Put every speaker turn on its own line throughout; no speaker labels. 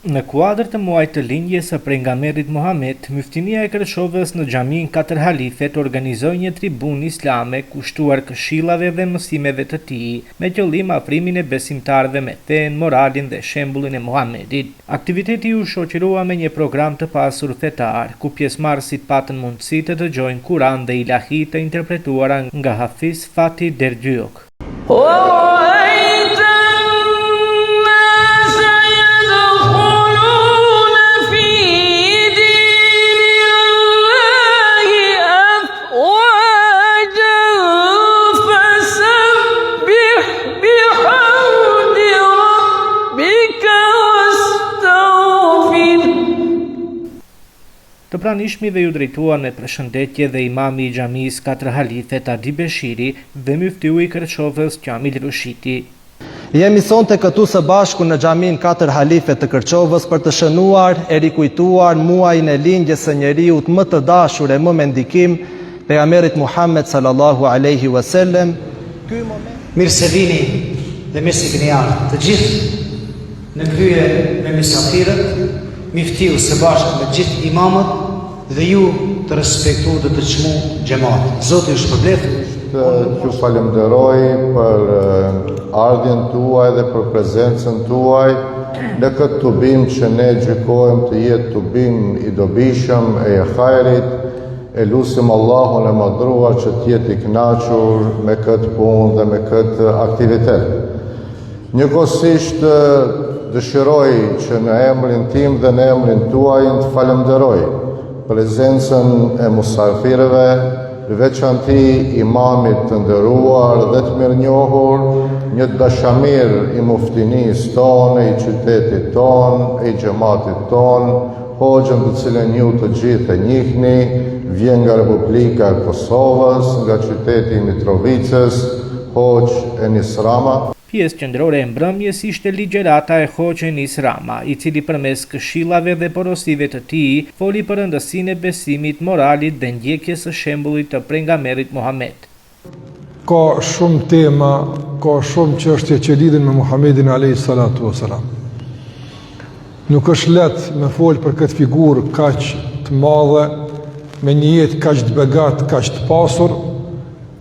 Në kuadër të muajit të lindjes së pejgamberit Muhammed, Myftinia e Kërçovës në xhamin 4 Halifet organizoi një tribunë islame kushtuar këshillave dhe mësimeve të tij, me qëllim afrimin e besimtarëve me fen, moralin dhe shembullin e Muhamedit. Aktiviteti u shoqërua me një program të pasur fetar, ku pjesëmarrësit patën mundësi të dëgjojnë Kur'an dhe ilahi të interpretuara nga Hafiz Fatih Derdyok. Të pranishmive ju drejtuan me përshëndetje dhe imami i xhamisë 4 Halifet Adi Beshiri dhe muftiu i Kërçovës Kamil Rushiti.
Jemi sonte këtu së bashku në xhamin 4 Halifet të Kërçovës për të shënuar e rikujtuar muajin e lindjes së njeriut më të dashur e më me ndikim, pejgamberit Muhammed sallallahu alaihi wasallam.
Ky moment mirë se vini dhe mirë se keni ardhur të gjithë në krye me mysafirët, miftiu së bashku me gjithë imamët dhe ju të respektu dhe të çmu xhamatin. Zoti ju shpërblet.
Ju falenderoj për ardhjen tuaj dhe për prezencën tuaj në këtë tubim që ne gjykojmë të jetë tubim i dobishëm e hajrit. E lusim Allahun e madhruar që të jetë i kënaqur me këtë punë dhe me këtë aktivitet. Njëkohësisht dëshiroj që në emrin tim dhe në emrin tuaj të falenderoj prezencën e musafirëve, veçanti imamit të nderuar dhe të mirënjohur, një dashamir i muftinisë tonë, i qytetit tonë, i xhamatit tonë, hoxhën të cilën ju të gjithë e njihni, vjen nga Republika e Kosovës, nga qyteti i Mitrovicës, hoxh Enis Rama.
Pjesë qendrore e mbrëmjes ishte ligjerata e hoxh Enis Rama, i cili përmes këshillave dhe porosive të tij foli për rëndësinë e besimit, moralit dhe ndjekjes së shembullit të pejgamberit Muhammed.
Ka shumë tema, ka shumë çështje që lidhen me Muhammedin alayhi salatu wasalam. Nuk është lehtë me fol për këtë figurë kaq të madhe, me një jetë kaq të begat, kaq të pasur,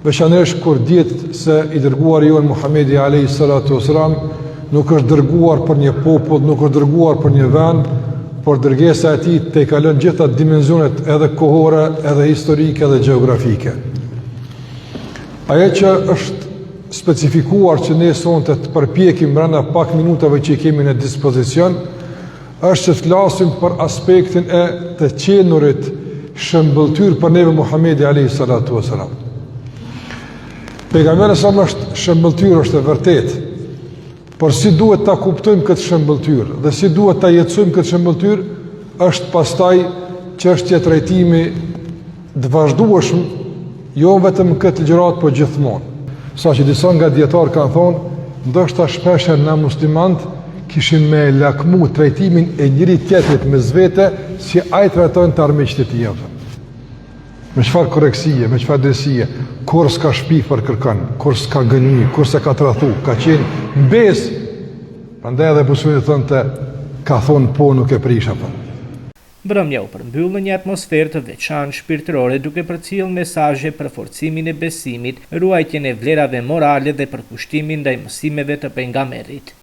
veçanërisht kur dihet se i dërguari jon Muhamedi alayhi salatu wasalam nuk është dërguar për një popull, nuk është dërguar për një vend, por dërgesa e tij te kalon gjitha dimensionet edhe kohore, edhe historike, edhe gjeografike. Ajo që është specifikuar që ne sonte të përpjekim brenda pak minutave që kemi në dispozicion, është që të flasim për aspektin e të qenurit shëmbëltyr për neve Muhamedi alayhi salatu wasalam. Pejgamberi sa është shëmbëltyr, është e vërtet, por si duhet ta kuptojmë këtë shëmbëltyr dhe si duhet ta jetësojmë këtë shëmbëltyr, është pastaj çështje trajtimi të vazhdueshëm, jo vetëm këtë ligjërat, por gjithmonë. Saqë disa nga dietar kanë thonë, ndoshta shpesh na muslimanët kishin me lakmu trajtimin e njëri tjetrit mes vete si ai trajtojnë të armiqtë e tij. Me çfarë korreksie, me çfarë drejtësie, kur s'ka shpifur kërkon, kur s'ka gënjy, kur s'ka tradhu, ka qenë mbes. Prandaj edhe Busuri thonte, ka thonë po nuk e prish apo.
Mbrëmja u përmbyll në një atmosferë të veçantë shpirtërore, duke përcjellë mesazhe për forcimin e besimit, ruajtjen e vlerave morale dhe përkushtimin ndaj mësimeve të pejgamberit.